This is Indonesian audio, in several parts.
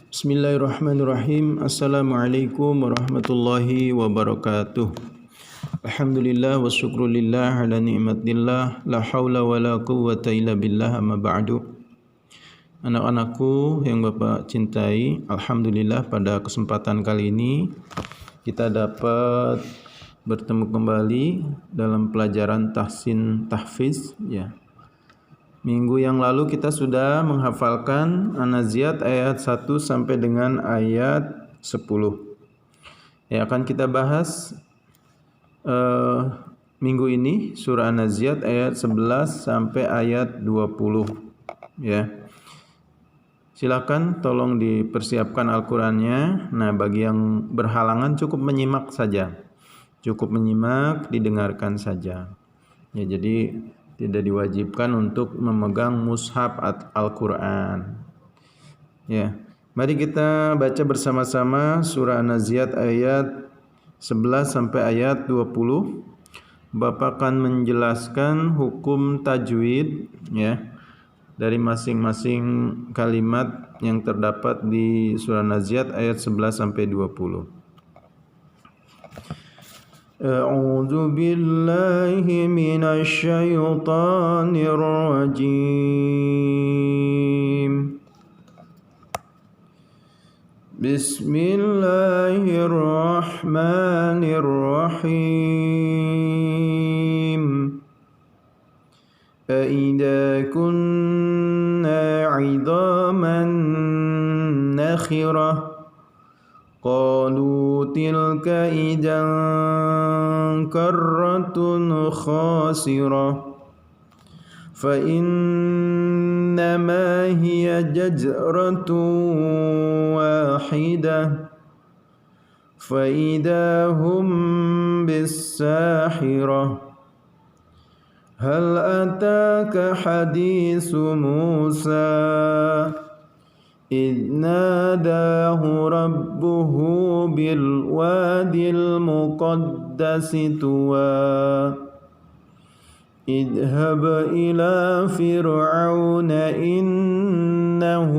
Bismillahirrahmanirrahim. Assalamualaikum warahmatullahi wabarakatuh. Alhamdulillah wa syukrulillah ala ni'matillah. La hawla wa la quwwata illa billah, amma ba'du. Anak-anakku yang Bapak cintai, alhamdulillah pada kesempatan kali ini kita dapat bertemu kembali dalam pelajaran tahsin tahfiz ya. Minggu yang lalu kita sudah menghafalkan An-Nazi'at ayat 1 sampai dengan ayat 10. Ya, akan kita bahas minggu ini surah An-Nazi'at ayat 11 sampai ayat 20. Ya. Silakan tolong dipersiapkan Al-Qur'annya. Nah, bagi yang berhalangan cukup menyimak saja. Cukup menyimak, didengarkan saja. Ya, jadi tidak diwajibkan untuk memegang mushaf Al-Quran. Ya, mari kita baca bersama-sama surah An-Nazi'at ayat 11 sampai ayat 20. Bapak akan menjelaskan hukum tajwid ya dari masing-masing kalimat yang terdapat di surah An-Nazi'at ayat 11 sampai 20. أعوذ بالله من الشيطان الرجيم بسم الله الرحمن الرحيم أإذا كنا عظاما نخرة قالوا تلك إذا كرة خاسرة فإنما هي جزرة واحدة فإذا هم بالساحرة هل أتاك حديث موسى إذ ناداه ربه بالوادي المقدس طوى اذهب إلى فرعون إنه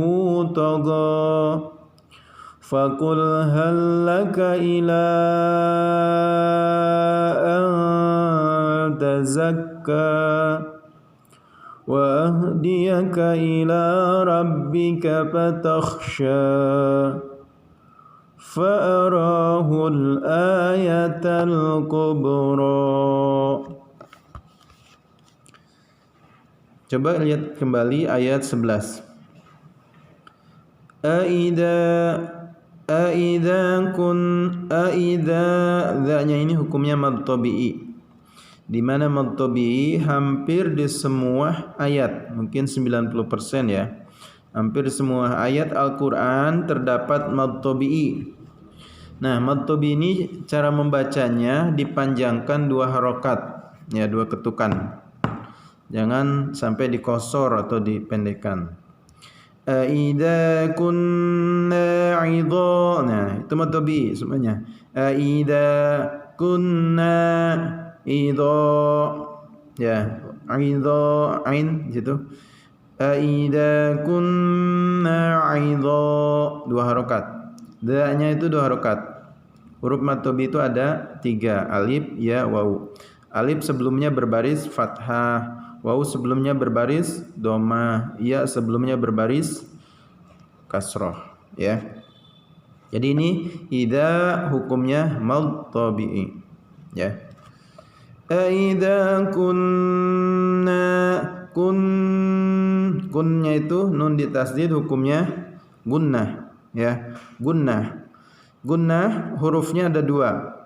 طغى فقل هل لك إلى أن تزكى وأهديك إلى ربك فتخشى فأراه الآية الكبرى. Coba lihat kembali ayat 11. Aidza dzanya ini hukumnya mad tabi'i, di mana mad tabi'i hampir di semua ayat, mungkin 90% ya. Hampir di semua ayat Al-Qur'an terdapat mad tabi'i. Nah, mad tabi'i ini cara membacanya dipanjangkan 2 harokat, ya 2 ketukan. Jangan sampai dikosor atau dipendekkan. Aidza kunna 'idha. Nah, itu mad tabi'i semuanya. Aidza kunna idza ya idza ain gitu. Aidza kunna idza 2 harokat. Da-nya itu 2 harokat. Huruf mad tabi'i itu ada 3, alif, ya, waw. Alif sebelumnya berbaris fathah, waw sebelumnya berbaris dhammah, ya sebelumnya berbaris kasrah ya. Jadi ini idza hukumnya mad tabi'i ya. Aidza kunnya itu nun ditasdid hukumnya gunnah ya. Gunnah hurufnya ada 2.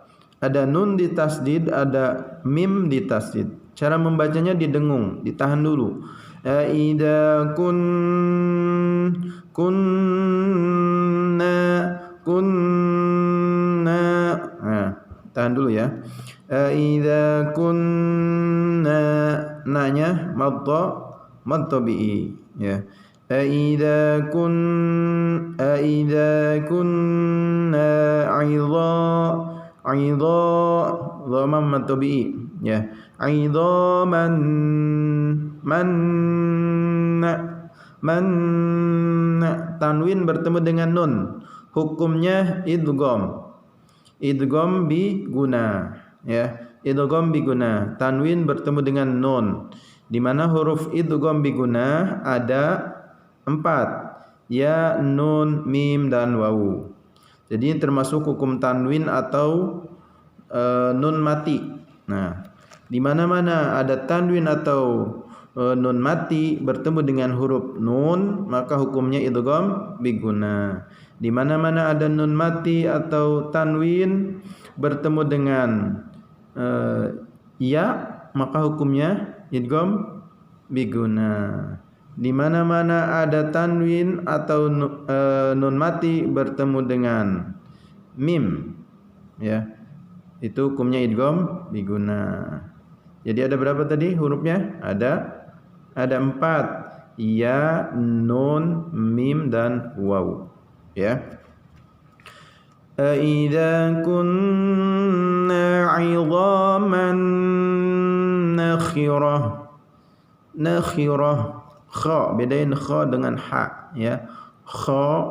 Ada nun ditasdid, ada mim ditasdid. Cara membacanya didengung, ditahan dulu. Aidza kunna. Nah, tahan dulu ya. Aidza kunna, nanya mad tabi'i ya. Aidza kunna 'idha dhamma mad tabi'i ya. 'idhaman Man, tanwin bertemu dengan nun, hukumnya idgham. Idgham bi guna, ya. Idgham bi guna. Tanwin bertemu dengan nun. Di mana huruf idgham bi guna ada 4. Ya, nun, mim dan wawu. Jadi termasuk hukum tanwin atau nun mati. Nah, di mana-mana ada tanwin atau nun mati bertemu dengan huruf nun, maka hukumnya idgham bi guna. Di mana-mana ada nun mati atau tanwin bertemu dengan ya, maka hukumnya idgham bi guna. Di mana-mana ada tanwin atau nun mati bertemu dengan mim, ya, itu hukumnya idgham bi guna. Jadi ada berapa tadi hurufnya? Ada 4. Ya, nun, mim dan waw, ya. Idza kunna 'idhaman nakhirah. Nakhirah, kha, bedain kha dengan ha, ya. Kha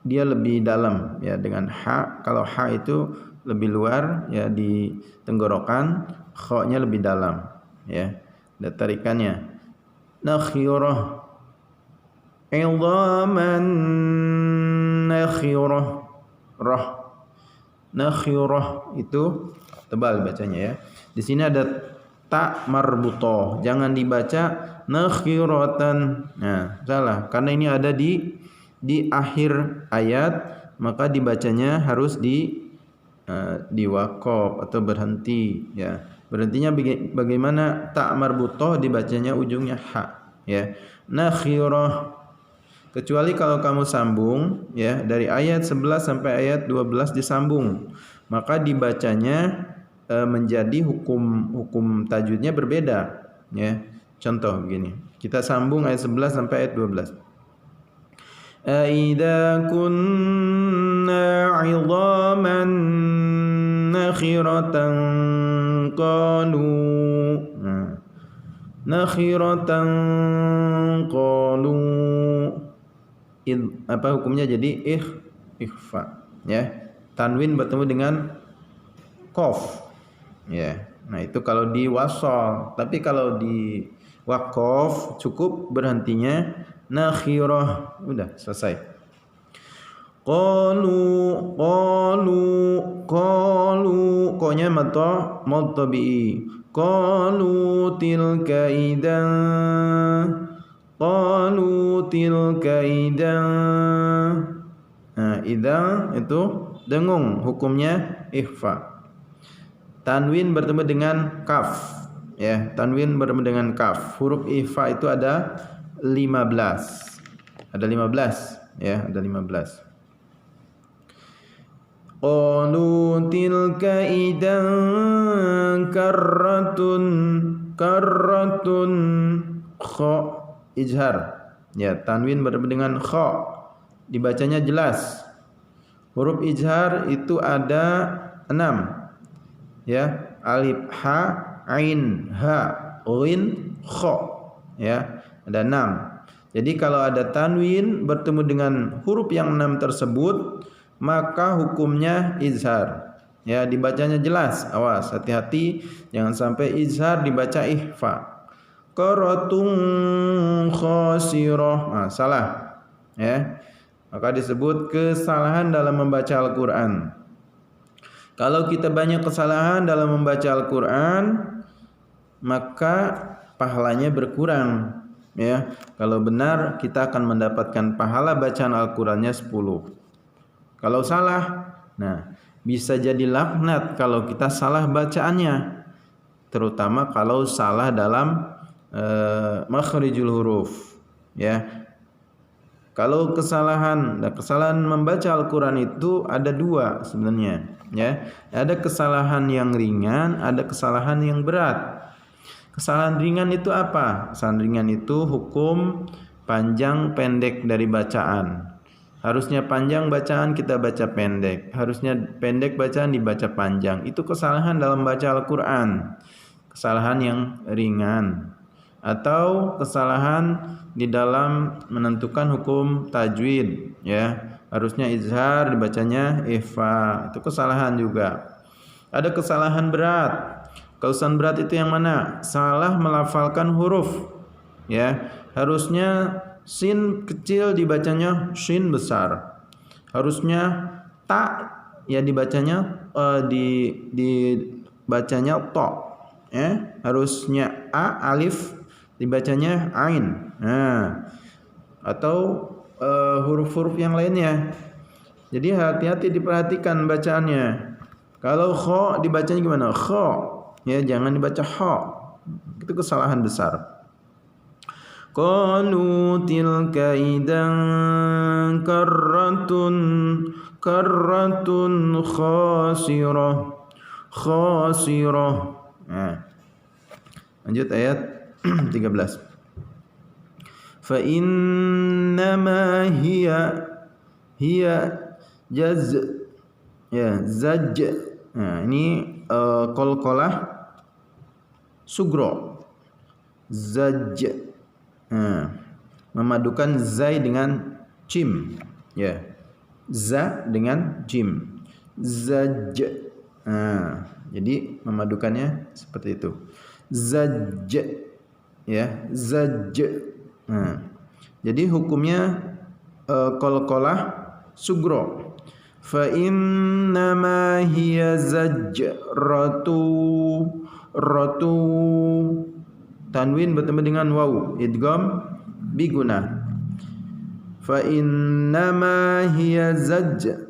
dia lebih dalam, ya, dengan ha. Kalau ha itu lebih luar, ya, di tenggorokan, kha-nya lebih dalam, ya. Ada tarikannya. Nakhirah, idhaman nakhirah, rah. Nakhirah itu tebal bacanya, ya. Di sini ada ta marbutoh, jangan dibaca nakhiratan. Nah, salah, karena ini ada di akhir ayat, maka dibacanya harus di waqaf atau berhenti, ya. Berhentinya bagaimana? Ta marbutoh dibacanya ujungnya ha, ya. Nakhirah. Kecuali kalau kamu sambung, ya, dari ayat 11 sampai ayat 12 disambung, maka dibacanya menjadi hukum tajwidnya berbeda, ya. Contoh begini, kita sambung ayat 11 sampai ayat 12. Aidza kunna 'idhaman nakhiratan qalu, nakhiratan qalu, apa hukumnya? Jadi ikhfa, ya. Tanwin bertemu dengan qaf, ya. Nah, itu kalau di wasal, tapi kalau di waqaf cukup berhentinya nakhirah, udah selesai. Qalu, qanya mad tabi'i. Qalu tilka idan, nah, idan itu dengung, hukumnya ikhfa. Tanwin bertemu dengan kaf, ya. Tanwin bertemu dengan kaf. Huruf ikhfa itu ada 15. Ada 15, ya, ada 15. Qalu tilka idan karratun kha, izhar, ya. Tanwin bertemu dengan kha, dibacanya jelas. Huruf izhar itu ada 6, ya. Alif, ha, ain, ha, ghin, kha, ya. Ada 6. Jadi kalau ada tanwin bertemu dengan huruf yang 6 tersebut, maka hukumnya izhar, ya, dibacanya jelas. Awas, hati-hati jangan sampai izhar dibaca ikhfa. Qaratun khasirah, nah, salah, ya. Maka disebut kesalahan dalam membaca Al-Qur'an. Kalau kita banyak kesalahan dalam membaca Al-Qur'an, maka pahalanya berkurang, ya. Kalau benar, kita akan mendapatkan pahala bacaan Al-Qur'annya 10. Kalau salah, nah, bisa jadi laknat kalau kita salah bacaannya, terutama kalau salah dalam makhrijul huruf, ya. Kalau kesalahan membaca Al-Qur'an itu ada 2 sebenarnya, ya. Ada kesalahan yang ringan, ada kesalahan yang berat. Kesalahan ringan itu apa? Kesalahan ringan itu hukum panjang pendek dari bacaan. Harusnya panjang bacaan, kita baca pendek. Harusnya pendek bacaan, dibaca panjang. Itu kesalahan dalam baca Al-Qur'an. Kesalahan yang ringan. atau kesalahan di dalam menentukan hukum tajwid, ya. Harusnya izhar dibacanya ikhfa. Itu kesalahan juga. Ada kesalahan berat. Kesalahan berat itu yang mana? Salah melafalkan huruf, ya. Harusnya sin kecil dibacanya shin besar. Harusnya ta ya dibacanya dibacanya to, ya. Harusnya alif dibacanya ain. Nah, atau huruf-huruf yang lainnya. Jadi hati-hati diperhatikan bacaannya. Kalau kha dibacanya gimana? Kha, ya, jangan dibaca ha. Itu kesalahan besar. Qalu tilka idan karratun khasirah. Nah, lanjut ayat 13. Fa innama hiya jaz, ya, zaj. Nah, ini qalqalah sugro, zaj. Nah, memadukan zai dengan jim, ya, za dengan jim, zaj. Nah, jadi memadukannya seperti itu, zaj, ya, zaj. Nah, jadi hukumnya qalqalah sugro. Fa innama hiya zajratu, tanwin bertemu dengan waw, idgham biguna. Fa innama hiya zajratu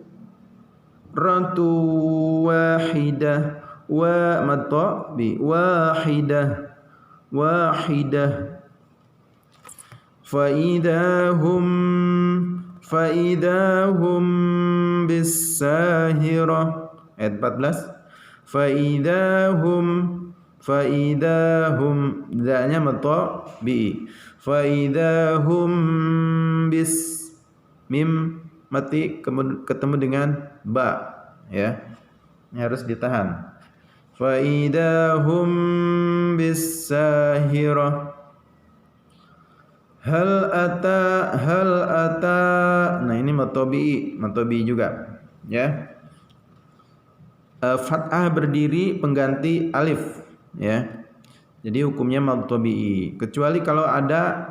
wahidah, wa madta bi wahidah. Fa idahum bisahirah. Ayat 14. Fa idahum za-nya madta bi. Fa idahum bis mim mati ketemu dengan ba, ya. Ini harus ditahan. Fa idahum bisahirah. Hal ata. Nah, ini matobi juga, ya. Fathah berdiri pengganti alif, ya. Jadi hukumnya matobi, kecuali kalau ada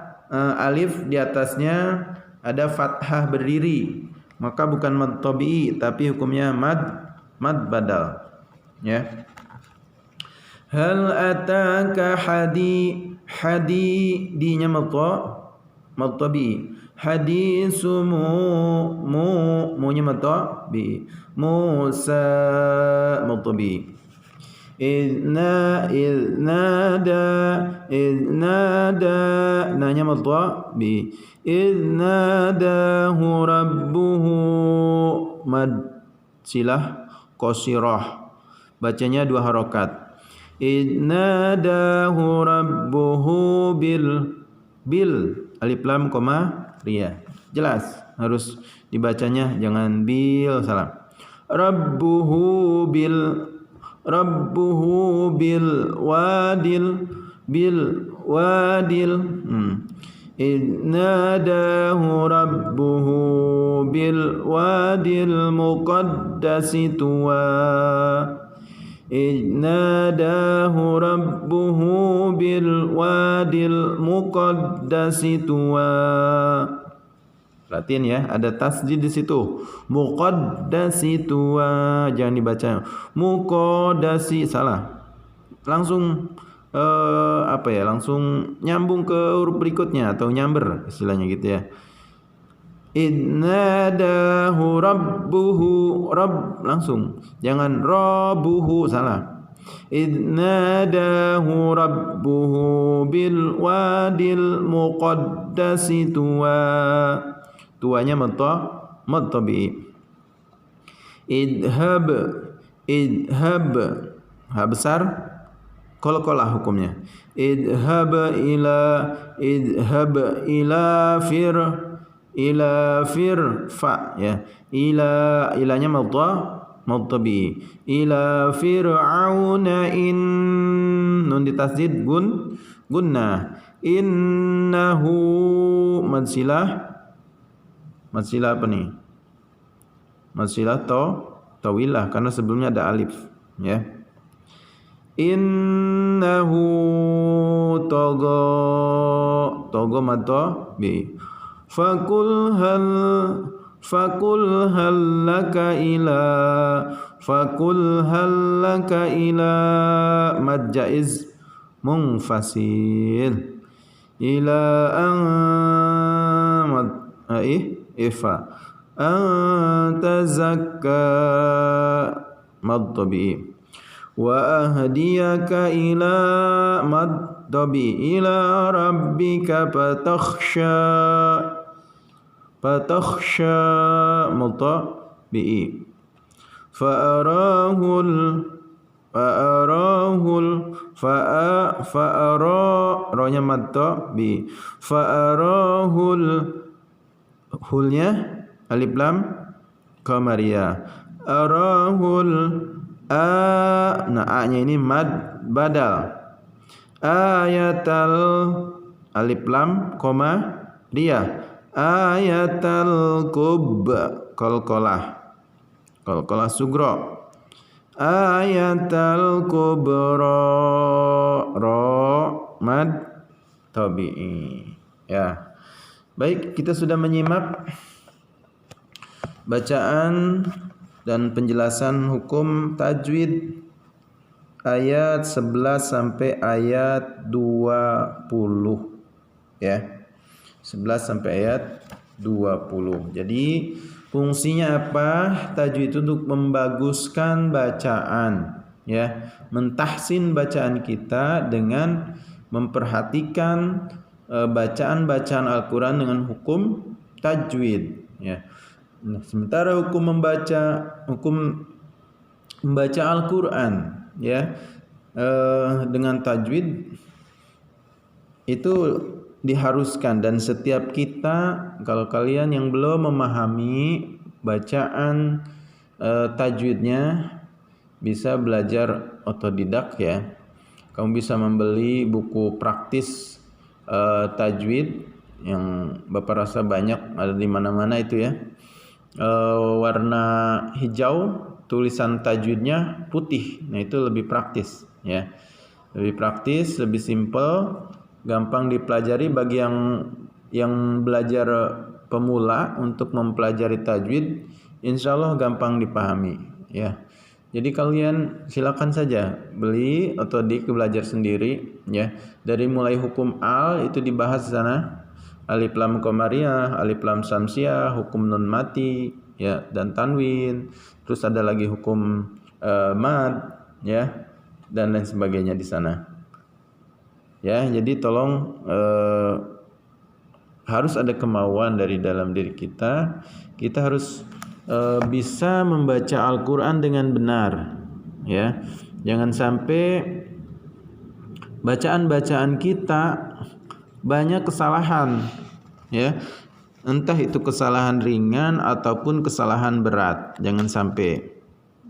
alif di atasnya ada fathah berdiri, maka bukan matobi tapi hukumnya mad badal, ya. Hal ataka hadi dinya matobi. Hadisu munya matobi. Musa matobi. Idnada nanya matobi. Idnadahu rabbuhu mad silah qasirah, bacanya 2 harokat. Idnadahu rabbuhu bil alif lam koma ria. Jelas harus dibacanya, jangan bil salah. Rabbuhu bil wadil. Idnadahu rabbuhu bil wadil muqaddasi tuwa. Idnadahu rabbuhu bil wadil muqaddasi tuwa. Perhatiin ya, ada tasjid di situ. Muqaddasi tuwa, jangan dibaca muqaddasi, salah. Langsung langsung nyambung ke huruf berikutnya atau nyamber istilahnya gitu ya. Idnadahu rabbuhu, langsung, jangan rabbuhu, salah. Idnadahu rabbuhu bil wadil muqaddasi tuwa. Tuanya matobi. Idhab ha besar qalqalah hukumnya. Idhab ila fa, ya. Ilanya matobi. Ila fir'auna nun ditasjid gunnah. Innahu mad silah apa nih? Mad silah tawilah karena sebelumnya ada alif, ya. Innahu togo mad bi. Fakul hal laka ila mad jaiz munfasil ila ifa anta zakka mad tabi'i wa ahdiyaka ila mad tabi'i ila rabbika fatakhsha mutabi'i ronya madto bi fa'arahul hulnya alif lam qamariyah arahul a nya ini mad badal ayatal alif lam koma dia ayatal qalqalah sugro ayatal kubra mad tabi'i, ya. Baik, kita sudah menyimak bacaan dan penjelasan hukum tajwid ayat 11 sampai ayat 20, ya. 11 sampai ayat 20. Jadi fungsinya apa? Tajwid itu untuk membaguskan bacaan, ya, mentahsin bacaan kita dengan memperhatikan bacaan-bacaan Al-Qur'an dengan hukum tajwid, ya. Nah, sementara hukum membaca Al-Qur'an, ya, dengan tajwid itu diharuskan, dan setiap kita, kalau kalian yang belum memahami bacaan tajwidnya, bisa belajar otodidak, ya. Kamu bisa membeli buku praktis tajwid yang Bapak rasa banyak ada di mana-mana itu, ya. Warna hijau, tulisan tajwidnya putih. Nah, itu lebih praktis, ya. Lebih praktis, lebih simple, gampang dipelajari bagi yang belajar pemula. Untuk mempelajari tajwid insyaallah gampang dipahami, ya. Jadi kalian silakan saja beli atau belajar sendiri, ya. Dari mulai hukum al itu dibahas di sana, alif lam qamariyah, alif lam samsiyah, hukum nun mati, ya, dan tanwin. Terus ada lagi hukum mad, ya, dan lain sebagainya di sana. Ya, jadi tolong harus ada kemauan dari dalam diri kita. Kita harus bisa membaca Al-Qur'an dengan benar, ya. Jangan sampai bacaan-bacaan kita banyak kesalahan, ya. Entah itu kesalahan ringan ataupun kesalahan berat. Jangan sampai,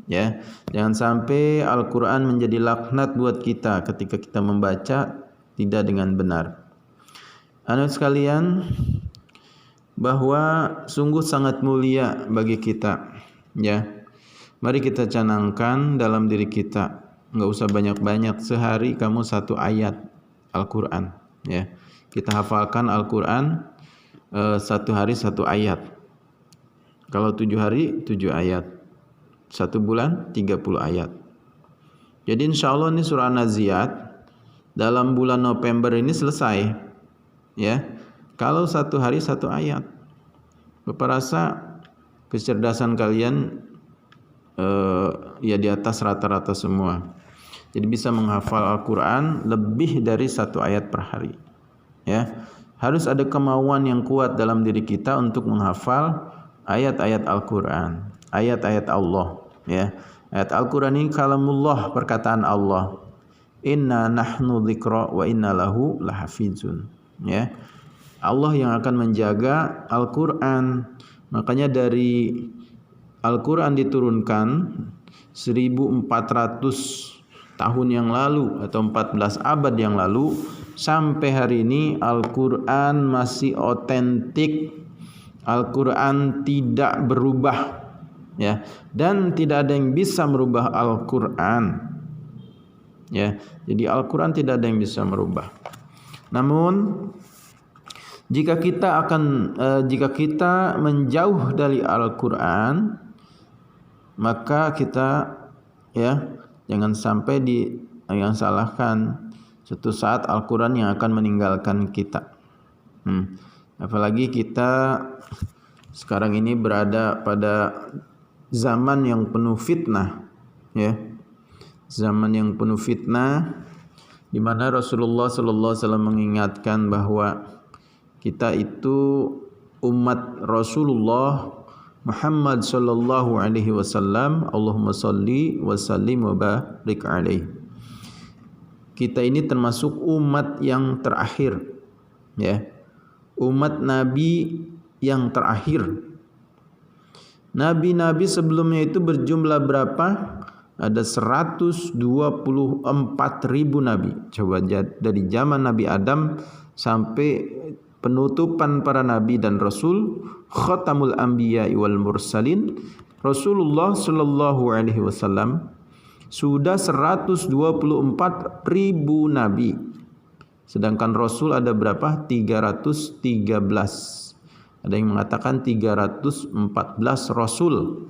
ya. Jangan sampai Al-Qur'an menjadi laknat buat kita ketika kita membaca tidak dengan benar. Anak sekalian, bahwa sungguh sangat mulia bagi kita, ya. Mari kita canangkan dalam diri kita, enggak usah banyak-banyak, sehari kamu 1 ayat Al-Qur'an, ya. Kita hafalkan Al-Qur'an 1 hari 1 ayat. Kalau 7 hari 7 ayat. 1 bulan 30 ayat. Jadi insyaallah ini surah An-Naziat dalam bulan November ini selesai, ya. Kalau 1 hari 1 ayat. Bapak rasa kecerdasan kalian ya di atas rata-rata semua. Jadi bisa menghafal Al-Qur'an lebih dari 1 ayat per hari, ya. Harus ada kemauan yang kuat dalam diri kita untuk menghafal ayat-ayat Al-Qur'an, ayat-ayat Allah, ya. Ayat Al-Qur'an ini kalamullah, perkataan Allah. Inna nahnu dzikra wa inna lahu lahafizun, ya. Allah yang akan menjaga Al-Qur'an. Makanya dari Al-Qur'an diturunkan 1400 tahun yang lalu atau 14 abad yang lalu sampai hari ini Al-Quran masih otentik, Al-Quran tidak berubah, ya, dan tidak ada yang bisa merubah Al-Quran, ya. Jadi Al-Quran tidak ada yang bisa merubah. Namun jika kita menjauh dari Al-Quran, maka kita, ya, jangan sampai yang salahkan suatu saat Al-Quran yang akan meninggalkan kita. Apalagi kita sekarang ini berada pada zaman yang penuh fitnah, ya, zaman yang penuh fitnah, di mana Rasulullah sallallahu alaihi wasallam mengingatkan bahwa kita itu umat Rasulullah Muhammad sallallahu alaihi wasallam. Allahumma salli wa sallim wa barik alaihi. Kita ini termasuk umat yang terakhir, ya. Umat Nabi yang terakhir. Nabi-nabi sebelumnya itu berjumlah berapa? Ada 124.000 nabi. Coba dari zaman Nabi Adam sampai penutupan para nabi dan rasul, khatamul anbiya wal mursalin, Rasulullah sallallahu alaihi wasallam sudah 124.000 nabi. Sedangkan rasul ada berapa? 313. Ada yang mengatakan 314 rasul.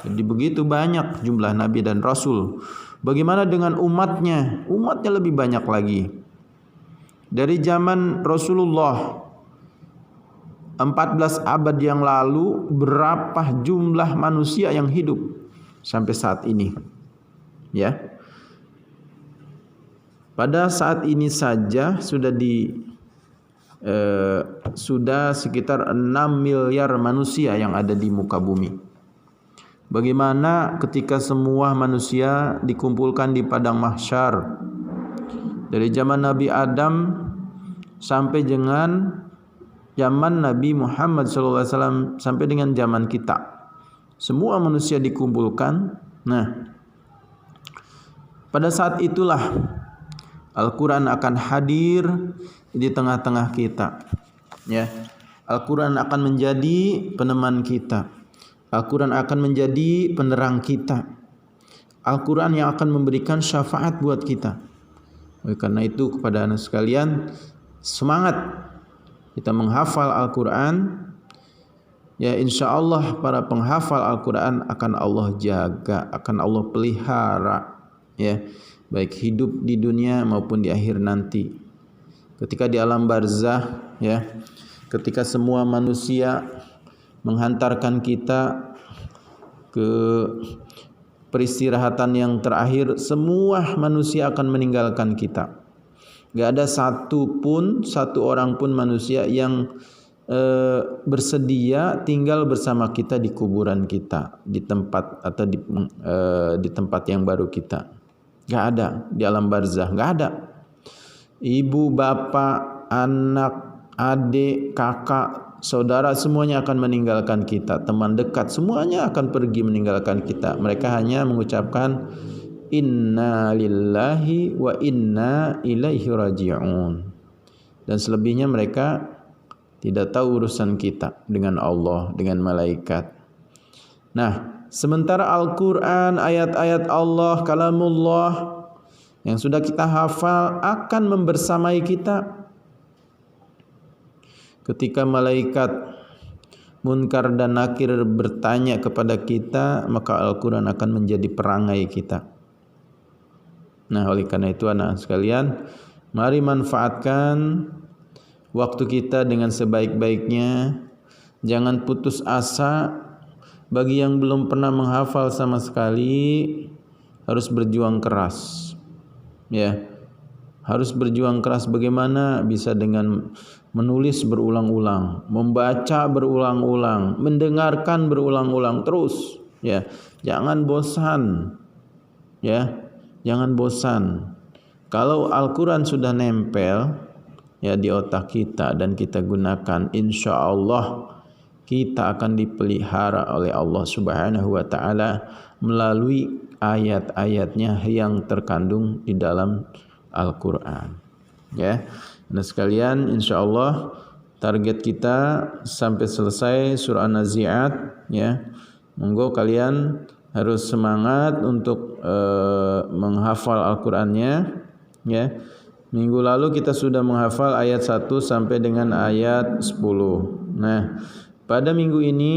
Jadi begitu banyak jumlah nabi dan rasul. Bagaimana dengan umatnya? Umatnya lebih banyak lagi. Dari zaman Rasulullah 14 abad yang lalu, berapa jumlah manusia yang hidup sampai saat ini, ya. Pada saat ini saja sudah sekitar 6 miliar manusia yang ada di muka bumi. Bagaimana ketika semua manusia dikumpulkan di padang mahsyar, dari zaman Nabi Adam sampai dengan zaman Nabi Muhammad SAW, sampai dengan zaman kita, semua manusia dikumpulkan. Nah, pada saat itulah Al-Quran akan hadir di tengah-tengah kita, ya. Al-Quran akan menjadi peneman kita, Al-Quran akan menjadi penerang kita, Al-Quran yang akan memberikan syafaat buat kita. Oleh karena itu, kepada anak sekalian, semangat kita menghafal Al-Quran, ya, insya Allah para penghafal Al-Quran akan Allah jaga, akan Allah pelihara, ya, baik hidup di dunia maupun di akhir nanti. Ketika di alam barzah, ya, ketika semua manusia menghantarkan kita ke peristirahatan yang terakhir, semua manusia akan meninggalkan kita. Gak ada satu orang pun manusia yang bersedia tinggal bersama kita di kuburan kita, di tempat atau di tempat yang baru kita. Gak ada di alam barzah, gak ada. Ibu, bapak, anak, adik, kakak, saudara, semuanya akan meninggalkan kita. Teman dekat semuanya akan pergi meninggalkan kita. Mereka hanya mengucapkan inna lillahi wa inna ilaihi raji'un. Dan selebihnya mereka tidak tahu urusan kita dengan Allah, dengan malaikat. Nah, sementara Al-Quran, ayat-ayat Allah, kalamullah yang sudah kita hafal akan membersamai kita. Ketika malaikat Munkar dan Nakir bertanya kepada kita, maka Al-Quran akan menjadi perangai kita. Nah, oleh karena itu anak sekalian, mari manfaatkan waktu kita dengan sebaik-baiknya. Jangan putus asa. Bagi yang belum pernah menghafal sama sekali, harus berjuang keras, ya. Harus berjuang keras. Bagaimana? Bisa dengan menulis berulang-ulang, membaca berulang-ulang, mendengarkan berulang-ulang terus, ya. Jangan bosan, ya. Jangan bosan. Kalau Al-Quran sudah nempel, ya, di otak kita dan kita gunakan, insya Allah kita akan dipelihara oleh Allah Subhanahu wa Ta'ala melalui ayat-ayatnya yang terkandung di dalam Al-Quran. ya. Nah sekalian, insyaallah target kita sampai selesai surah An-Nazi'at, ya. Monggo kalian harus semangat untuk menghafal Al-Qur'annya, ya. Minggu lalu kita sudah menghafal ayat 1 sampai dengan ayat 10. Nah, pada minggu ini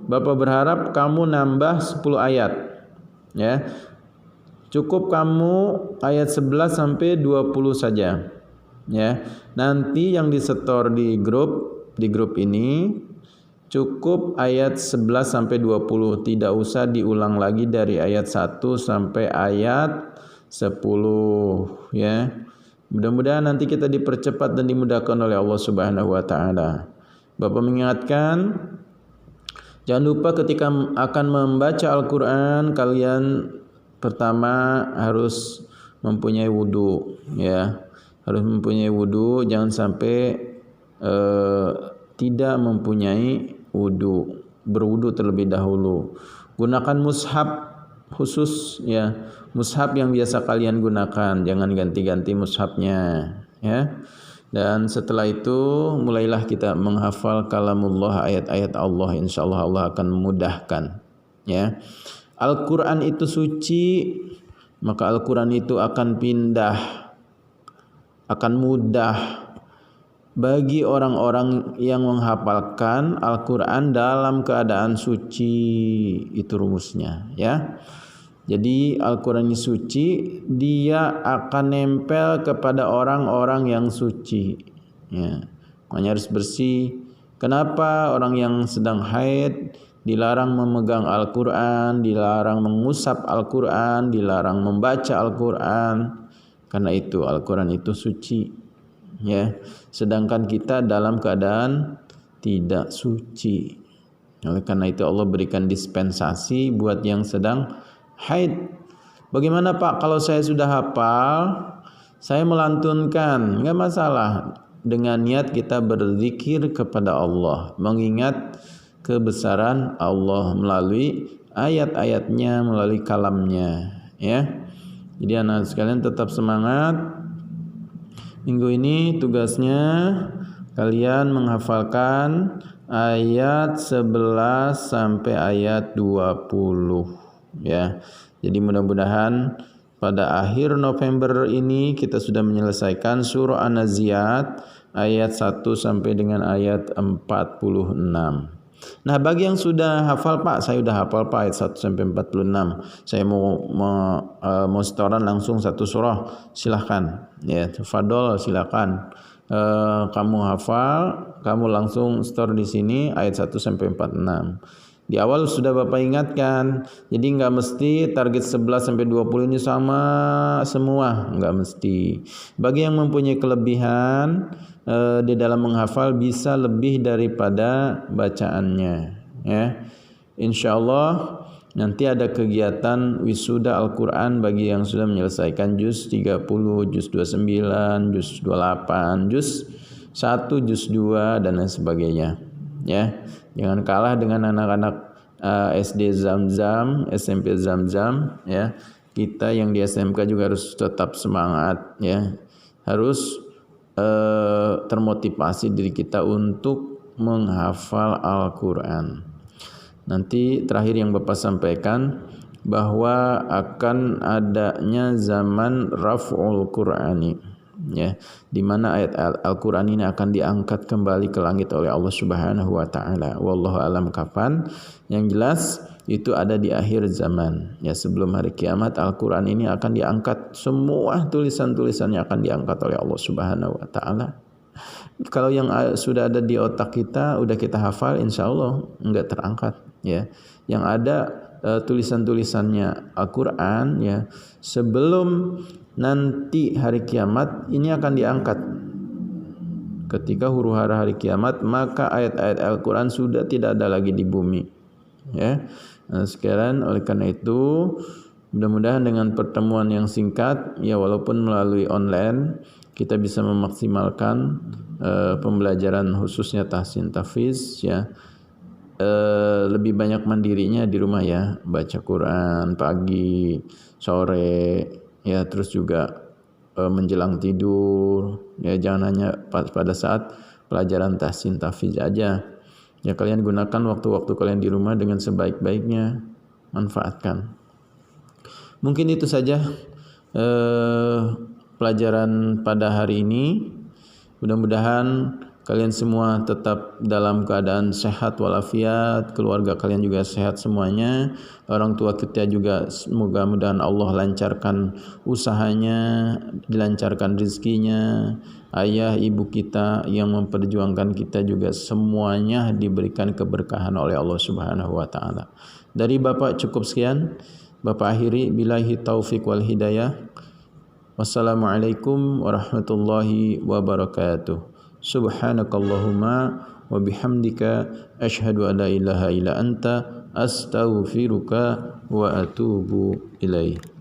Bapak berharap kamu nambah 10 ayat, ya. Cukup kamu ayat 11 sampai 20 saja, ya. Nanti yang disetor di grup ini cukup ayat 11 sampai 20, tidak usah diulang lagi dari ayat 1 sampai ayat 10, ya. Mudah-mudahan nanti kita dipercepat dan dimudahkan oleh Allah Subhanahu wa taala. Bapak mengingatkan, jangan lupa ketika akan membaca Al-Qur'an kalian pertama harus mempunyai wudu, ya. Harus mempunyai wudu, jangan sampai tidak mempunyai wudu, berwudu terlebih dahulu. Gunakan mushaf khusus, ya, mushaf yang biasa kalian gunakan, jangan ganti-ganti mushafnya, ya. Dan setelah itu mulailah kita menghafal kalamullah, ayat-ayat Allah, insyaallah Allah akan memudahkan, ya. Al-Qur'an itu suci, maka Al-Qur'an itu akan pindah, akan mudah bagi orang-orang yang menghafalkan Al-Qur'an dalam keadaan suci. Itu rumusnya, ya. Jadi Al-Qur'an ini suci, dia akan nempel kepada orang-orang yang suci, ya. Makanya harus bersih. Kenapa orang yang sedang haid dilarang memegang Al-Qur'an, dilarang mengusap Al-Qur'an, dilarang membaca Al-Qur'an? Karena itu Al-Qur'an itu suci, ya. Sedangkan kita dalam keadaan tidak suci. Oleh karena itu Allah berikan dispensasi buat yang sedang haid. Bagaimana Pak kalau saya sudah hafal, saya melantunkan? Enggak masalah. Dengan niat kita berzikir kepada Allah, mengingat kebesaran Allah melalui ayat-ayatnya, melalui kalamnya, ya. Jadi anak sekalian tetap semangat. Minggu ini tugasnya kalian menghafalkan ayat 11 sampai ayat 20, ya. Jadi mudah-mudahan pada akhir November ini kita sudah menyelesaikan surah An-Nazi'at ayat 1 sampai dengan ayat 46. Nah, bagi yang sudah hafal, Pak, saya sudah hafal Pak ayat 1 sampai 46. Saya mau setoran langsung satu surah, silahkan. Ya, tafadhol, silakan. Kamu hafal, kamu langsung store di sini ayat 1 sampai 46. Di awal sudah Bapak ingatkan, jadi enggak mesti target 11 sampai 20 ini sama semua, enggak mesti. Bagi yang mempunyai kelebihan di dalam menghafal bisa lebih daripada bacaannya, ya. Insyaallah nanti ada kegiatan wisuda Al-Qur'an bagi yang sudah menyelesaikan juz 30, juz 29, juz 28, juz 1, juz 2 dan lain sebagainya, ya. Jangan kalah dengan anak-anak SD Zamzam, SMP Zamzam, ya. Kita yang di SMK juga harus tetap semangat, ya. Harus termotivasi diri kita untuk menghafal Al-Qur'an. Nanti terakhir yang Bapak sampaikan bahwa akan adanya zaman raf'ul Qur'ani, ya, di mana ayat Al-Qur'an ini akan diangkat kembali ke langit oleh Allah Subhanahu wa taala. Wallahu alam kapan. Yang jelas itu ada di akhir zaman, ya. Sebelum hari kiamat Al-Qur'an ini akan diangkat, semua tulisan-tulisannya akan diangkat oleh Allah Subhanahu wa taala. Kalau yang sudah ada di otak kita udah kita hafal, insyaallah enggak terangkat, ya. Yang ada tulisan-tulisannya Al-Qur'an, ya, sebelum nanti hari kiamat ini akan diangkat. Ketika huru-hara hari kiamat, maka ayat-ayat Al-Qur'an sudah tidak ada lagi di bumi, ya. Nah, sekarang oleh karena itu mudah-mudahan dengan pertemuan yang singkat, ya, walaupun melalui online, kita bisa memaksimalkan pembelajaran khususnya tahsin tahfiz, ya. Lebih banyak mandirinya di rumah, ya, baca Quran pagi, sore, ya, terus juga menjelang tidur. Ya, jangan hanya pada saat pelajaran tahsin tahfiz aja. Ya, kalian gunakan waktu-waktu kalian di rumah dengan sebaik-baiknya, manfaatkan. Mungkin itu saja pelajaran pada hari ini. Mudah-mudahan kalian semua tetap dalam keadaan sehat walafiat, keluarga kalian juga sehat semuanya, orang tua kita juga mudah-mudahan Allah lancarkan usahanya, dilancarkan rezekinya, ayah ibu kita yang memperjuangkan kita juga semuanya diberikan keberkahan oleh Allah Subhanahu wa taala. Dari Bapak cukup sekian. Bapak akhiri, billahi taufik wal hidayah. Wassalamualaikum warahmatullahi wabarakatuh. Subhanakallahumma wa bihamdika asyhadu an la ilaha illa anta astaghfiruka wa atubu ilaik.